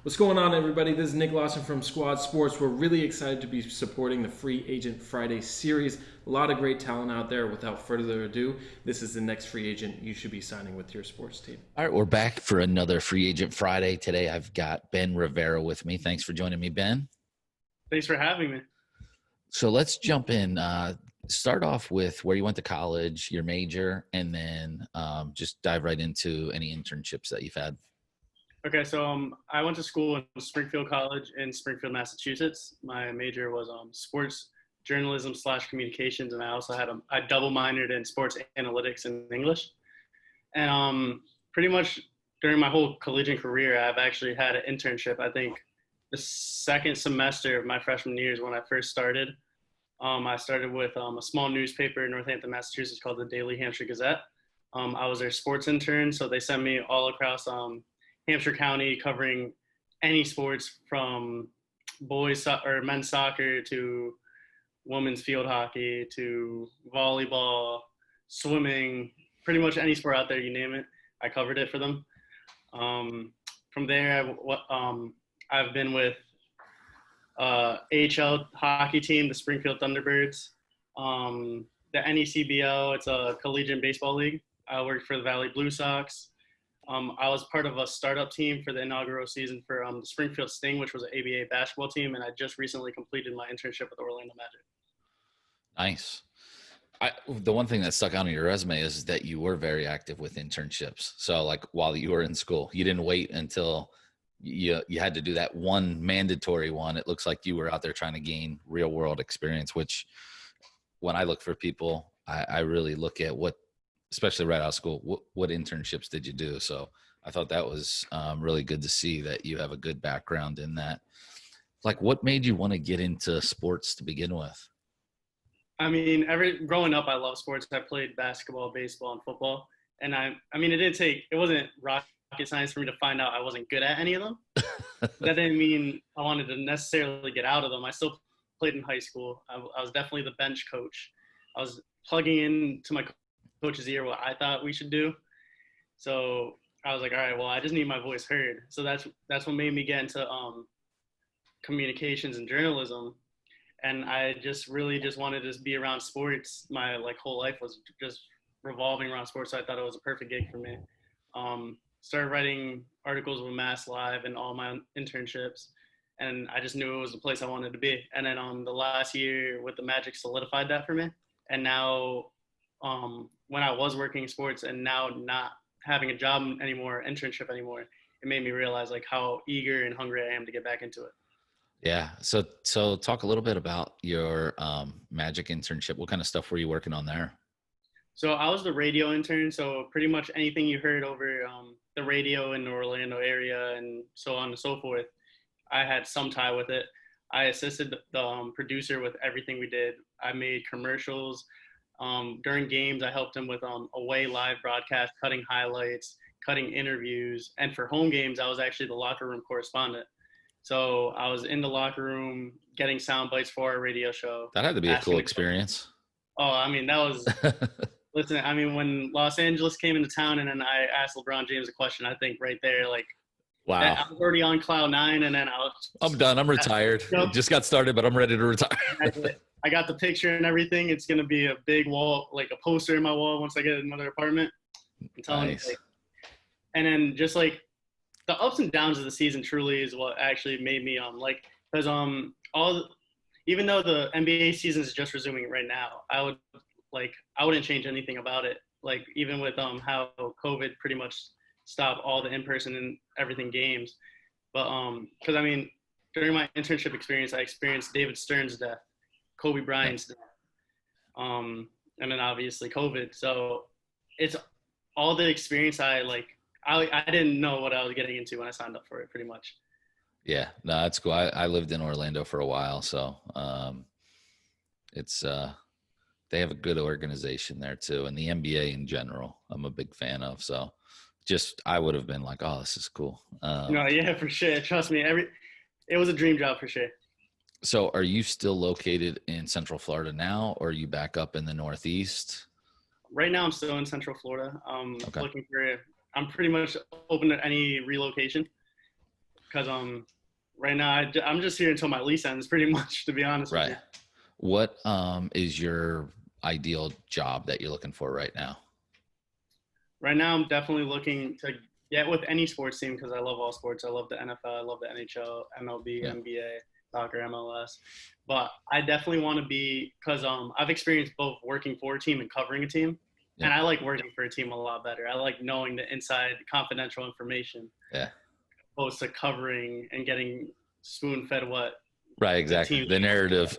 What's going on, everybody? This is Nick Lawson from Squad Sports. We're really excited to be supporting the Free Agent Friday series. A lot of great talent out there. Without further ado, this is the next free agent you should be signing with your sports team. All right, we're back for another Free Agent Friday. Today I've got Ben Rivera with me. Thanks for joining me, Ben. Thanks for having me. So let's jump in. Start off with where you went to college, your major, and then just dive right into any internships that you've had. Okay, so I went to school in Springfield College in Springfield, Massachusetts. My major was sports journalism / communications, and I also I double minored in sports analytics and English. And pretty much during my whole collegiate career, I've actually had an internship. I think the second semester of my freshman year is when I first started. I started with a small newspaper in Northampton, Massachusetts called the Daily Hampshire Gazette. I was their sports intern, so they sent me all across Hampshire County covering any sports from men's soccer to women's field hockey to volleyball, swimming, pretty much any sport out there, you name it. I covered it for them. From there, I've been with AHL hockey team, the Springfield Thunderbirds, the NECBL, it's a collegiate baseball league. I worked for the Valley Blue Sox. I was part of a startup team for the inaugural season for the Springfield Sting, which was an ABA basketball team, and I just recently completed my internship with Orlando Magic. Nice. The one thing that stuck out on your resume is that you were very active with internships. So, like, while you were in school, you didn't wait until you had to do that one mandatory one. It looks like you were out there trying to gain real world experience, which when I look for people, I really look at what, especially right out of school, what internships did you do? So I thought that was really good to see that you have a good background in that. Like, what made you want to get into sports to begin with? I mean, growing up, I love sports. I played basketball, baseball, and football. And it wasn't rocket science for me to find out I wasn't good at any of them. That didn't mean I wanted to necessarily get out of them. I still played in high school. I was definitely the bench coach. I was plugging into my coach's ear what I thought we should do. So I was like, all right, well, I just need my voice heard. So that's what made me get into communications and journalism. And I just really just wanted to be around sports. My whole life was just revolving around sports. So I thought it was a perfect gig for me. Started writing articles with UMass Live and all my internships. And I just knew it was the place I wanted to be. And then the last year with the Magic solidified that for me. And now when I was working in sports and now not having a job anymore, internship anymore, it made me realize how eager and hungry I am to get back into it. Yeah. So talk a little bit about your Magic internship. What kind of stuff were you working on there? So I was the radio intern. So pretty much anything you heard over the radio in the Orlando area and so on and so forth, I had some tie with it. I assisted the producer with everything we did. I made commercials. During games, I helped him with away live broadcast, cutting highlights, cutting interviews. And for home games, I was actually the locker room correspondent. So I was in the locker room getting sound bites for our radio show. That had to be a cool experience. Oh, I mean, that was – listen, I mean, when Los Angeles came into town and then I asked LeBron James a question, I think right there, wow. I was already on cloud nine, and then I'm done. I'm retired. Just got started, but I'm ready to retire. I got the picture and everything. It's going to be a big wall, like a poster in my wall once I get another apartment. I'm telling nice. you. And then just the ups and downs of the season truly is what actually made me because even though the NBA season is just resuming right now, I wouldn't change anything about it. Even with how COVID pretty much stopped all the in-person and everything games. But because I mean, during my internship experience, I experienced David Stern's death, Kobe Bryant's death, and then obviously COVID. So it's all the experience I didn't know what I was getting into when I signed up for it, pretty much. Yeah, no, that's cool. I lived in Orlando for a while, so it's they have a good organization there too, and the NBA in general, I'm a big fan of. So, I would have been like, oh, this is cool. No, yeah, for sure. Trust me, it was a dream job for sure. So, are you still located in Central Florida now, or are you back up in the Northeast? Right now, I'm still in Central Florida. Okay. I'm pretty much open to any relocation. because right now I'm just here until my lease ends, pretty much, to be honest with Right. you. What is your ideal job that you're looking for right now? Right now, I'm definitely looking to get with any sports team because I love all sports. I love the NFL, I love the NHL, MLB, Yeah. NBA, soccer, MLS. But I definitely want to be, because I've experienced both working for a team and covering a team. Yeah. And I like working for a team a lot better. I like knowing the inside confidential information. Yeah. Opposed to covering and getting spoon-fed what. Right, exactly. The narrative.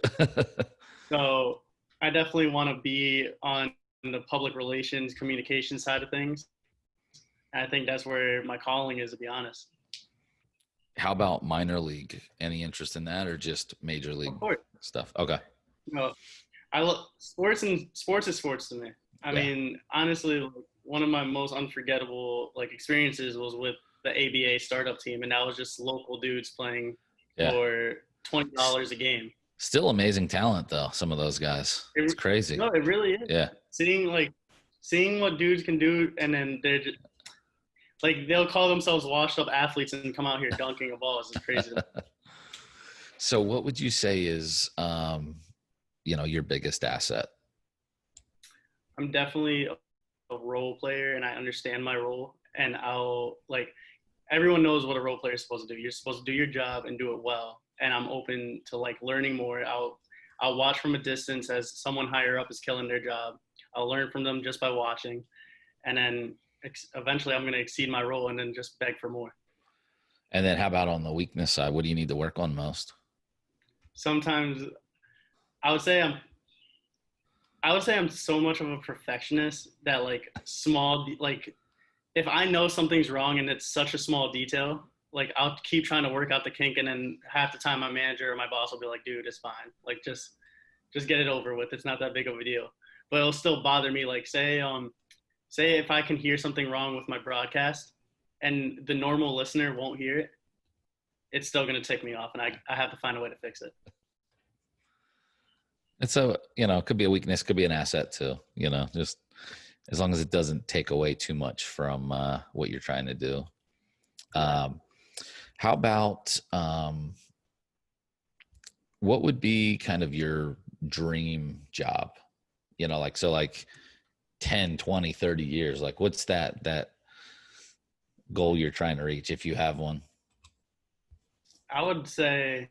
So I definitely want to be on the public relations, communication side of things. And I think that's where my calling is, to be honest. How about minor league? Any interest in that, or just major league stuff? Okay. No, I love sports, and sports is sports to me. I mean, honestly, one of my most unforgettable experiences was with the ABA startup team, and that was just local dudes playing for $20 a game. Still amazing talent, though. Some of those guys, it's crazy. No, it really is. Yeah. Seeing what dudes can do, and then they're just, they'll call themselves washed up athletes and come out here dunking a ball. It's crazy. So what would you say is, your biggest asset? I'm definitely a role player, and I understand my role. And everyone knows what a role player is supposed to do. You're supposed to do your job and do it well. And I'm open to learning more. I'll watch from a distance as someone higher up is killing their job. I'll learn from them just by watching. And then eventually I'm going to exceed my role and then just beg for more. And then how about on the weakness side? What do you need to work on most? Sometimes I would say I'm so much of a perfectionist that if I know something's wrong and it's such a small detail, I'll keep trying to work out the kink, and then half the time my manager or my boss will be like, dude, it's fine. Just get it over with. It's not that big of a deal. But it'll still bother me. Say if I can hear something wrong with my broadcast and the normal listener won't hear it, it's still going to tick me off, and I have to find a way to fix it. It's it could be a weakness, could be an asset too, just as long as it doesn't take away too much from what you're trying to do. How about what would be kind of your dream job? 10, 20, 30 years, what's that goal you're trying to reach, if you have one? I would say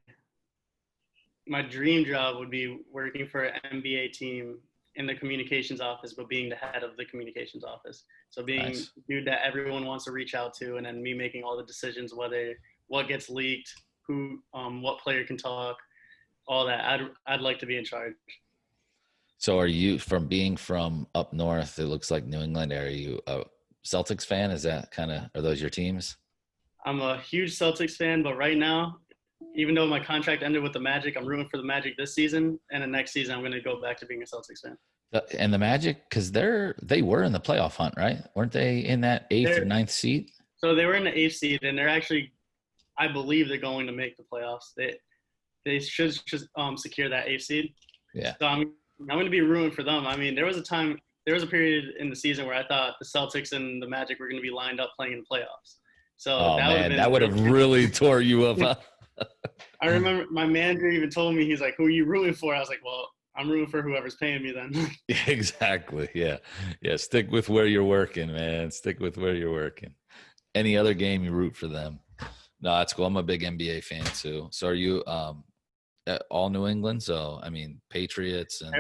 my dream job would be working for an NBA team in the communications office, but being the head of the communications office. So being Nice. dude that everyone wants to reach out to, and then me making all the decisions, whether what gets leaked, who, what player can talk, all that. I'd like to be in charge. So are you, from being from up north, it looks like New England, are you a Celtics fan? Is that are those your teams? I'm a huge Celtics fan, but right now, even though my contract ended with the Magic, I'm rooting for the Magic this season, and the next season I'm going to go back to being a Celtics fan. And the Magic, because they were in the playoff hunt, right? Weren't they in that 8th or 9th seed? So they were in the 8th seed, and they're actually, I believe they're going to make the playoffs. They should just secure that 8th seed. Yeah. So I'm going to be rooting for them. I mean, there was a period in the season where I thought the Celtics and the Magic were going to be lined up playing in the playoffs. So that would have really tore you up. Huh? I remember my manager even told me, he's like, who are you rooting for? I was like, well, I'm rooting for whoever's paying me then. Exactly. Yeah. Stick with where you're working, man. Stick with where you're working. Any other game, you root for them. No, that's cool. I'm a big NBA fan too. So are you all New England? So, I mean, Patriots and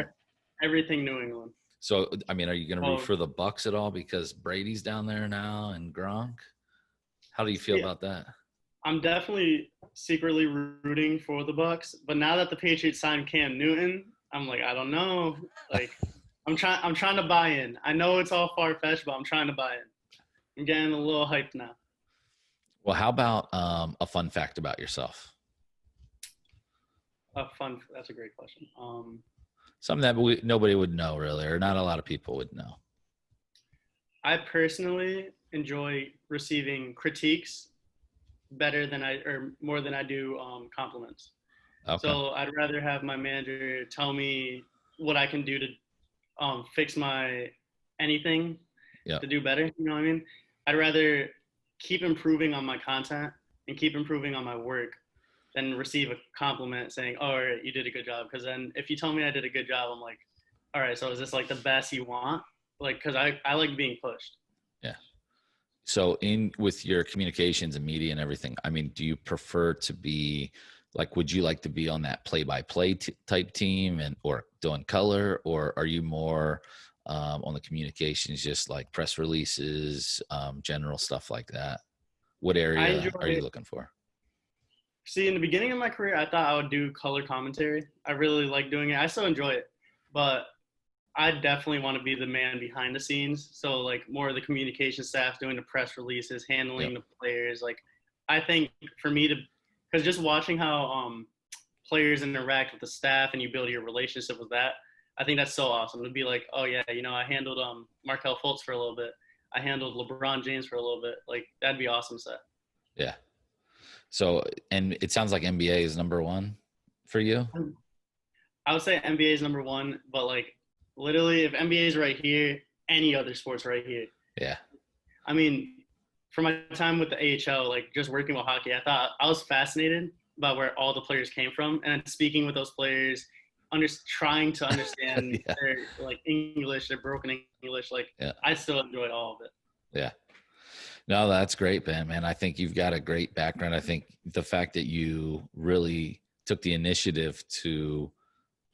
everything New England. So, I mean, are you going to root for the Bucks at all because Brady's down there now and Gronk? How do you feel about that? I'm definitely secretly rooting for the Bucks, but now that the Patriots signed Cam Newton, I'm like, I don't know. I'm trying to buy in. I know it's all far-fetched, but I'm trying to buy in. I'm getting a little hyped now. Well, how about a fun fact about yourself? That's a great question. Something that nobody would know, really, or not a lot of people would know. I personally enjoy receiving critiques more than I do compliments. Okay. So I'd rather have my manager tell me what I can do to fix my anything to do better. You know what I mean? I'd rather keep improving on my content and keep improving on my work than receive a compliment saying, "Oh, all right, you did a good job." Because then if you tell me I did a good job, I'm like, all right, so is this like the best you want? Like, because I like being pushed. Yeah. So with your communications and media and everything, I mean, do you prefer to be like, would you like to be on that play-by-play type team or doing color, or are you more on the communications, just like press releases, general stuff like that? What I area enjoy are you looking for? See, in the beginning of my career, I thought I would do color commentary. I really like doing it. I still enjoy it, but I definitely want to be the man behind the scenes. So like more of the communication staff doing the press releases, handling the players. Like I think for me to, because just watching how players interact with the staff and you build your relationship with that, I think that's so awesome to be like, oh yeah, I handled Markelle Fultz for a little bit. I handled LeBron James for a little bit. Like that'd be awesome set. Yeah. So, and it sounds like NBA is number one for you. I would say NBA is number one, but like literally if NBA is right here, any other sport's right here. Yeah. I mean, for my time with the AHL, like just working with hockey, I was fascinated by where all the players came from, and speaking with those players, trying to understand their like English, their broken English. Like I still enjoyed all of it. Yeah. No, that's great, man. I think you've got a great background. I think the fact that you really took the initiative to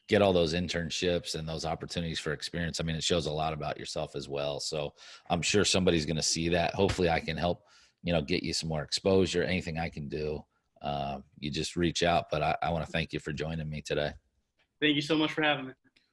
get all those internships and those opportunities for experience, I mean, it shows a lot about yourself as well. So I'm sure somebody's going to see that. Hopefully I can help, get you some more exposure. Anything I can do, you just reach out. But I want to thank you for joining me today. Thank you so much for having me.